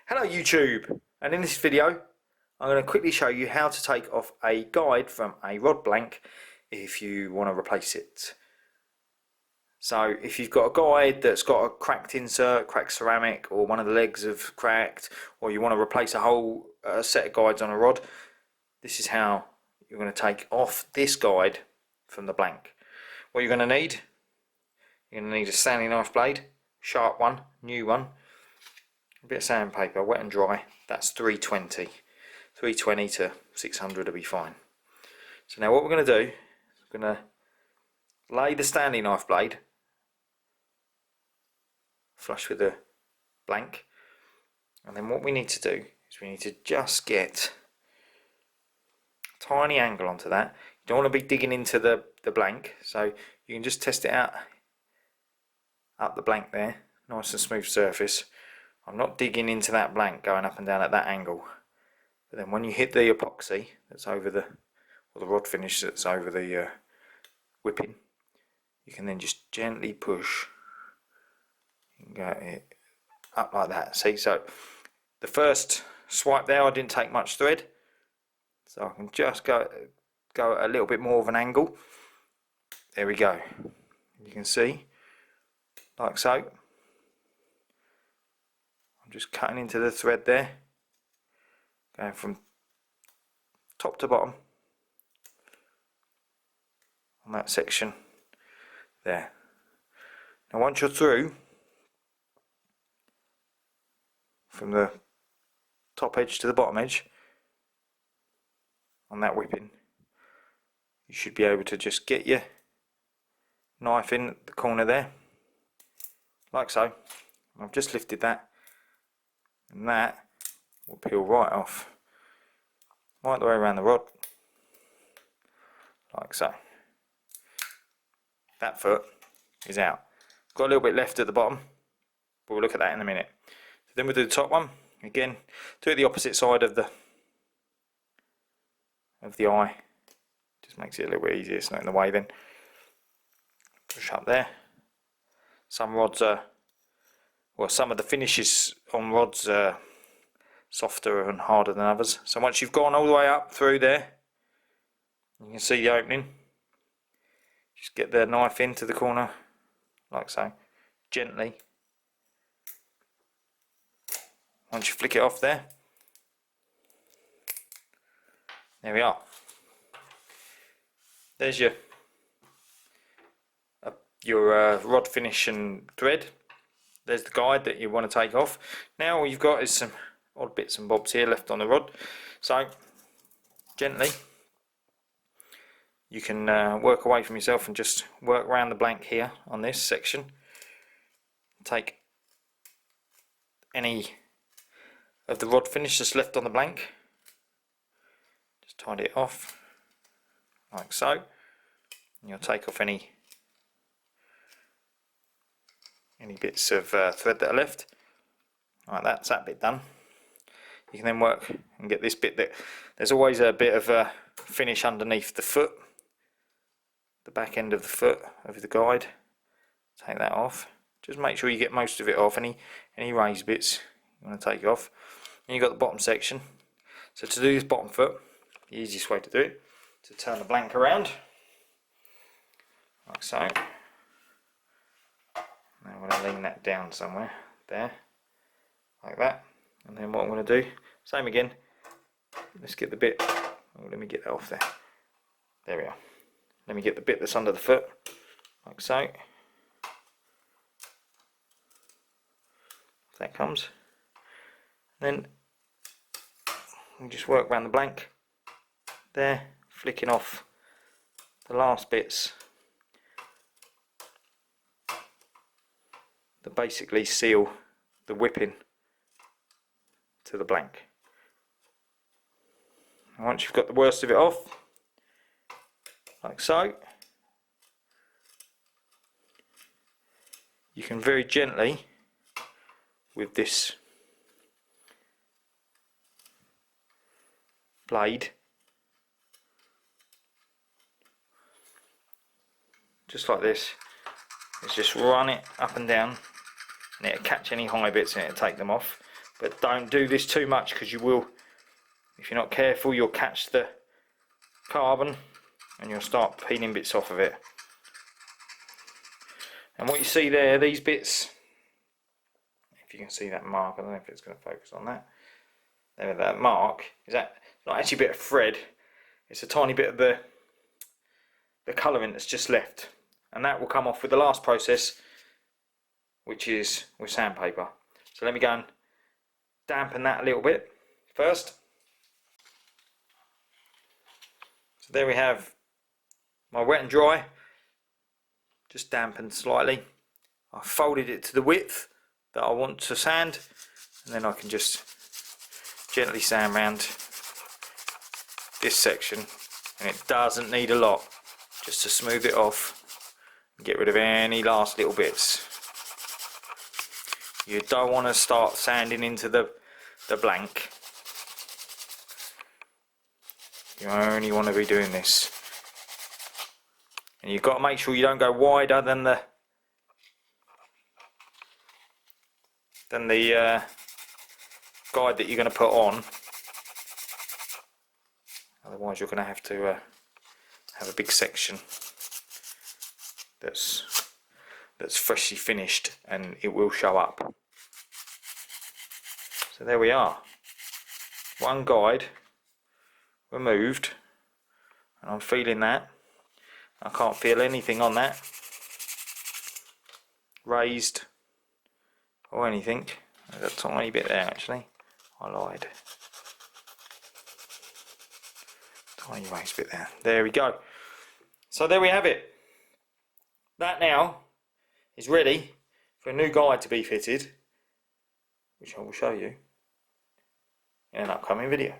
Hello YouTube, and in this video I'm going to quickly show you how to take off a guide from a rod blank if you want to replace it. So if you've got a guide that's got a cracked insert, cracked ceramic, or one of the legs have cracked, or you want to replace a whole set of guides on a rod, this is how you're going to take off this guide from the blank. What you're going to need a Stanley knife blade, sharp one, new one, a bit of sandpaper, wet and dry. That's 320 to 600 will be fine. So now what we're going to do is we're going to lay the Stanley knife blade flush with the blank, and then what we need to do is we need to just get a tiny angle onto that. You don't want to be digging into the blank, so you can just test it out up the blank there, nice and smooth surface. I'm not digging into that blank going up and down at that angle, but then when you hit the epoxy that's over the, or the rod finish that's over the whipping, you can then just gently push and go up like that. See, so the first swipe there I didn't take much thread, so I can just go a little bit more of an angle. There we go. You can see, like so. I'm just cutting into the thread there, going from top to bottom on that section there. Now once you're through from the top edge to the bottom edge on that whipping, you should be able to just get your knife in at the corner there, like so. I've just lifted that, and that will peel right off, right the way around the rod, like so. That foot is out. Got a little bit left at the bottom, but we'll look at that in a minute. So then we'll do the top one again. Do it the opposite side of the eye. Just makes it a little bit easier. It's not in the way then. Push up there. Some rods are, well, some of the finishes on rods are softer and harder than others. So once you've gone all the way up through there, you can see the opening. Just get the knife into the corner, like so, gently. Once you flick it off there, there we are. There's your rod finish and thread. There's the guide that you want to take off. Now all you've got is some odd bits and bobs here left on the rod. So gently you can work away from yourself and just work around the blank here on this section. Take any of the rod finish that's left on the blank, just tidy it off like so, and you'll take off any bits of thread that are left. Right, that's that bit done. You can then work and get this bit that there's always a bit of a finish underneath the foot, the back end of the foot of the guide. Take that off. Just make sure you get most of it off. Any raised bits you want to take off. And you've got the bottom section. So to do this bottom foot, the easiest way to do it is to turn the blank around like so. Now I'm going to lean that down somewhere there, like that. And then what I'm going to do, same again. Let's get the bit. Oh, let me get that off there. There we are. Let me get the bit that's under the foot, like so. That comes. Then we just work around the blank there, flicking off the last bits that basically seal the whipping to the blank. And once you've got the worst of it off, like so, you can very gently, with this blade, just like this, let's just run it up and down, and it'll catch any high bits and it'll take them off. but don't do this too much, because you will, if you're not careful, you'll catch the carbon and you'll start peeling bits off of it. And what you see there, these bits, if you can see that mark, I don't know if it's going to focus on that. There, that mark is that not actually a bit of thread, it's a tiny bit of the colouring that's just left, and that will come off with the last process, which is with sandpaper. So let me go and dampen that a little bit first. So there we have my wet and dry, just dampened slightly. I folded it to the width that I want to sand, and then I can just gently sand round this section, and it doesn't need a lot, just to smooth it off and get rid of any last little bits. You don't want to start sanding into the blank. You only want to be doing this, and you've got to make sure you don't go wider than the guide that you're going to put on. Otherwise you're going to have a big section that's freshly finished, and it will show up. So there we are, one guide removed, and I'm feeling that. I can't feel anything on that raised or anything. There's a tiny bit there, actually, I lied. Tiny raised bit there. There we go. So there we have it. That now is ready for a new guide to be fitted, which I will show you in an upcoming video.